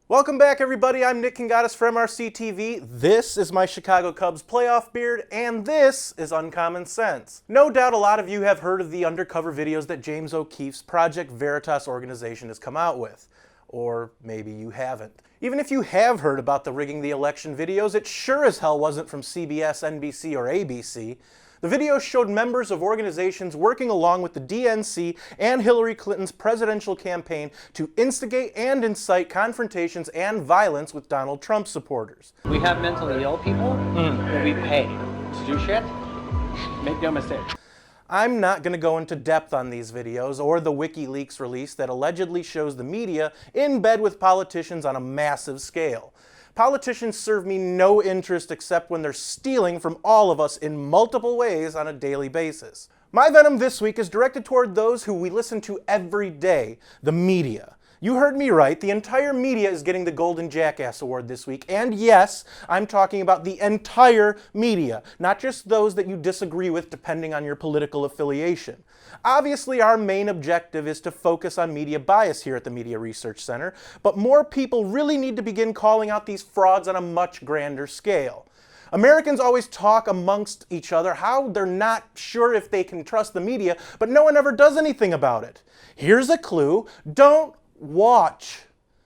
Welcome back, everybody. I'm Nick Kangadis for MRC-TV. This is my Chicago Cubs playoff beard, and this is Uncommon Sense. No doubt a lot of you have heard of the undercover videos that James O'Keefe's Project Veritas organization has come out with. Or maybe you haven't. Even if you have heard about the rigging the election videos, it sure as hell wasn't from CBS, NBC, or ABC. The videos showed members of organizations working along with the DNC and Hillary Clinton's presidential campaign to instigate and incite confrontations and violence with Donald Trump supporters. We have mentally ill people that we pay to do shit. Make no mistake. I'm not going to go into depth on these videos or the WikiLeaks release that allegedly shows the media in bed with politicians on a massive scale. Politicians serve me no interest except when they're stealing from all of us in multiple ways on a daily basis. My venom this week is directed toward those who we listen to every day, the media. You heard me right, the entire media is getting the Golden Jackass Award this week, and yes, I'm talking about the entire media, not just those that you disagree with depending on your political affiliation. Obviously, our main objective is to focus on media bias here at the Media Research Center, but more people really need to begin calling out these frauds on a much grander scale. Americans always talk amongst each other how they're not sure if they can trust the media, but no one ever does anything about it. Here's a clue: don't watch.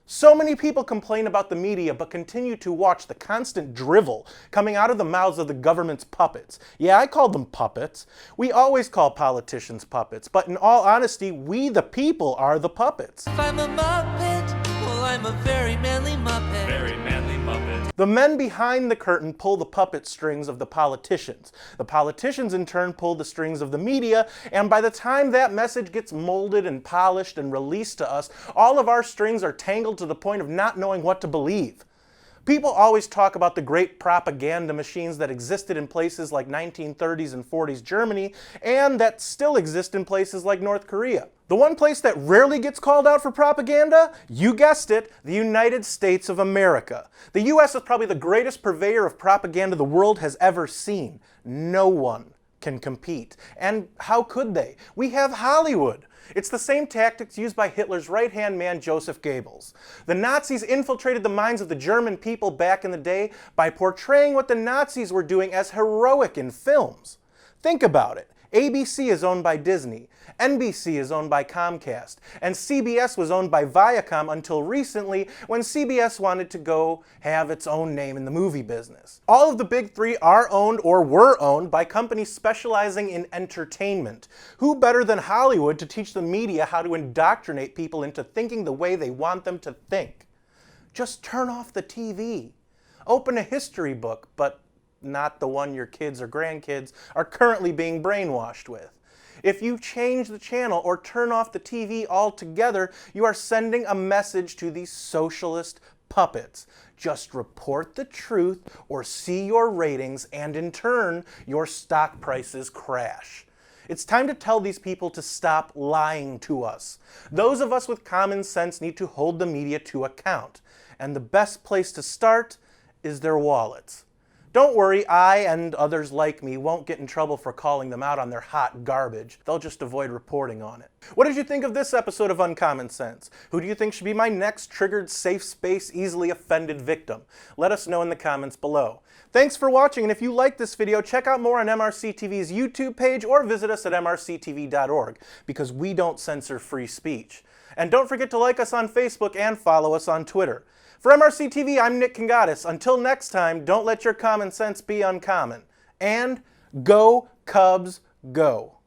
So many people complain about the media but continue to watch the constant drivel coming out of the mouths of the government's puppets. Yeah, I call them puppets. We always call politicians puppets, but in all honesty, we the people are the puppets. If I'm a Muppet, well, I'm a very manly Muppet. Very manly Muppet. The men behind the curtain pull the puppet strings of the politicians. The politicians in turn pull the strings of the media, and by the time that message gets molded and polished and released to us, all of our strings are tangled to the point of not knowing what to believe. People always talk about the great propaganda machines that existed in places like 1930s and 40s Germany, and that still exist in places like North Korea. The one place that rarely gets called out for propaganda? You guessed it, the United States of America. The US is probably the greatest purveyor of propaganda the world has ever seen. No one can compete. And how could they? We have Hollywood. It's the same tactics used by Hitler's right-hand man, Joseph Goebbels. The Nazis infiltrated the minds of the German people back in the day by portraying what the Nazis were doing as heroic in films. Think about it. ABC is owned by Disney, NBC is owned by Comcast, and CBS was owned by Viacom until recently when CBS wanted to go have its own name in the movie business. All of the big three are owned or were owned by companies specializing in entertainment. Who better than Hollywood to teach the media how to indoctrinate people into thinking the way they want them to think? Just turn off the TV. Open a history book, but not the one your kids or grandkids are currently being brainwashed with. If you change the channel or turn off the TV altogether, you are sending a message to these socialist puppets. Just report the truth or see your ratings, and in turn, your stock prices crash. It's time to tell these people to stop lying to us. Those of us with common sense need to hold the media to account, and the best place to start is their wallets. Don't worry, I and others like me won't get in trouble for calling them out on their hot garbage. They'll just avoid reporting on it. What did you think of this episode of Uncommon Sense? Who do you think should be my next triggered, safe space, easily offended victim? Let us know in the comments below. Thanks for watching, and if you like this video, check out more on MRC-TV's YouTube page or visit us at mrctv.org, because we don't censor free speech. And don't forget to like us on Facebook and follow us on Twitter. For MRC-TV, I'm Nick Kangadis. Until next time, don't let your common sense be uncommon. And go Cubs, go.